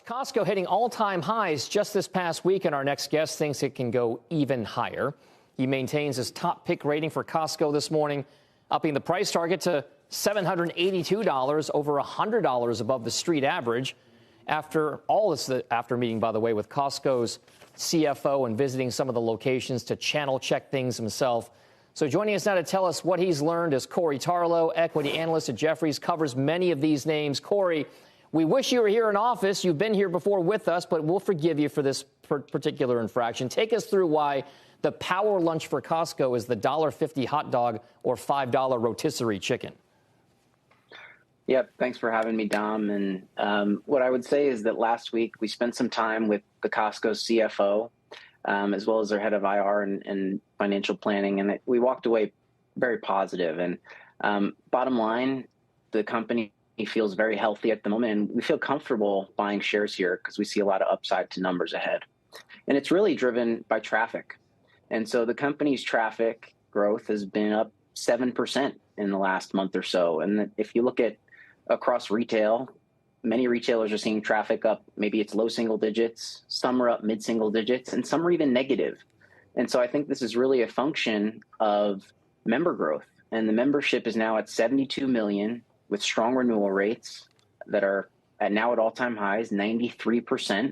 Costco hitting all-time highs just this past week, and our next guest thinks it can go even higher. He maintains his top pick rating for Costco this morning, upping the price target to $782, over $100 above the street average. After meeting, by the way, with Costco's CFO and visiting some of the locations to channel check things himself. So joining us now to tell us what he's learned is Corey Tarlowe, equity analyst at Jefferies, covers many of these names. Corey, we wish you were here in office. You've been here before with us, but we'll forgive you for this particular infraction. Take us through why the power lunch for Costco is the $1.50 hot dog or $5 rotisserie chicken. Yep. Thanks for having me, Dom. And what I would say is that last week we spent some time with the Costco CFO, as well as their head of IR and financial planning. And we walked away very positive. And bottom line, the company feels very healthy at the moment. And we feel comfortable buying shares here because we see a lot of upside to numbers ahead. And it's really driven by traffic. And so the company's traffic growth has been up 7% in the last month or so. And if you look at across retail, many retailers are seeing traffic up. Maybe it's low single digits, some are up mid-single digits, and some are even negative. And so I think this is really a function of member growth. And the membership is now at 72 million with strong renewal rates that are now at all-time highs, 93%.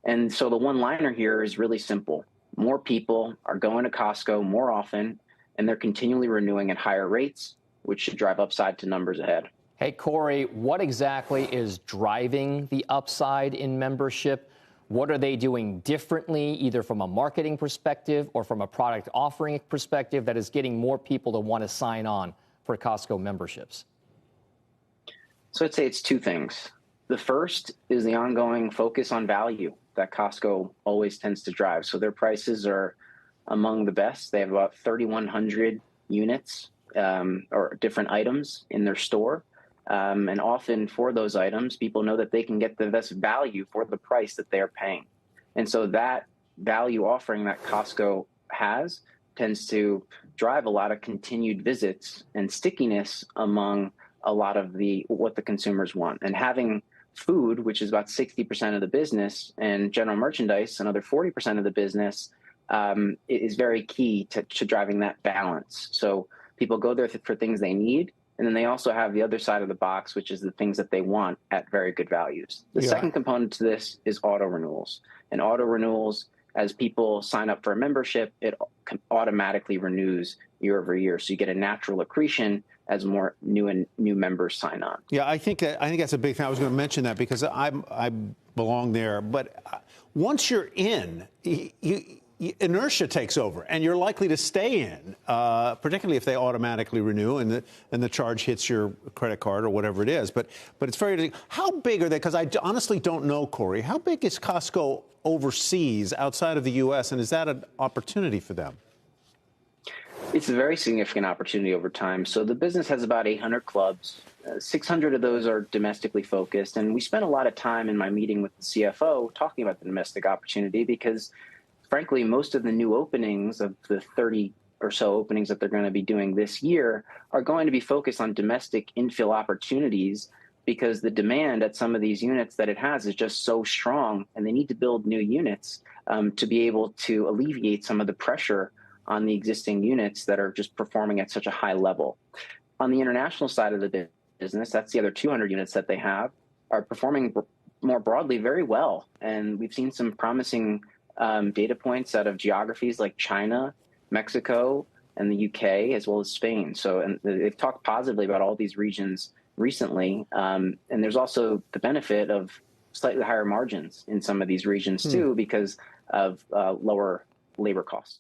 And so the one-liner here is really simple. More people are going to Costco more often, and they're continually renewing at higher rates, which should drive upside to numbers ahead. Hey, Corey, what exactly is driving the upside in membership? What are they doing differently, either from a marketing perspective or from a product offering perspective, that is getting more people to want to sign on for Costco memberships? So I'd say it's two things. The first is the ongoing focus on value that Costco always tends to drive. So their prices are among the best. They have about 3,100 units or different items in their store. And often for those items, people know that they can get the best value for the price that they're paying. And so that value offering that Costco has tends to drive a lot of continued visits and stickiness among a lot of what the consumers want. And having food, which is about 60% of the business, and general merchandise, another 40% of the business, is very key to driving that balance. So people go there for things they need, and then they also have the other side of the box, which is the things that they want at very good values. The second component to this is auto renewals. And auto renewals, as people sign up for a membership, it automatically renews year over year. So you get a natural accretion as more new members sign on. Yeah, I think that's a big thing. I was going to mention that because I belong there. But once you're in, inertia takes over, and you're likely to stay in, particularly if they automatically renew and the charge hits your credit card or whatever it is. But it's very, how big are they? Because I honestly don't know, Corey. How big is Costco overseas, outside of the U.S., and is that an opportunity for them? It's a very significant opportunity over time. So the business has about 800 clubs. 600 of those are domestically focused. And we spent a lot of time in my meeting with the CFO talking about the domestic opportunity because, frankly, most of the new openings of the 30 or so openings that they're going to be doing this year are going to be focused on domestic infill opportunities because the demand at some of these units that it has is just so strong, and they need to build new units to be able to alleviate some of the pressure on the existing units that are just performing at such a high level. On the international side of the business, that's the other 200 units that they have, are performing more broadly very well. And we've seen some promising data points out of geographies like China, Mexico, and the UK, as well as Spain. So, and they've talked positively about all these regions recently. And there's also the benefit of slightly higher margins in some of these regions too, because of lower labor costs.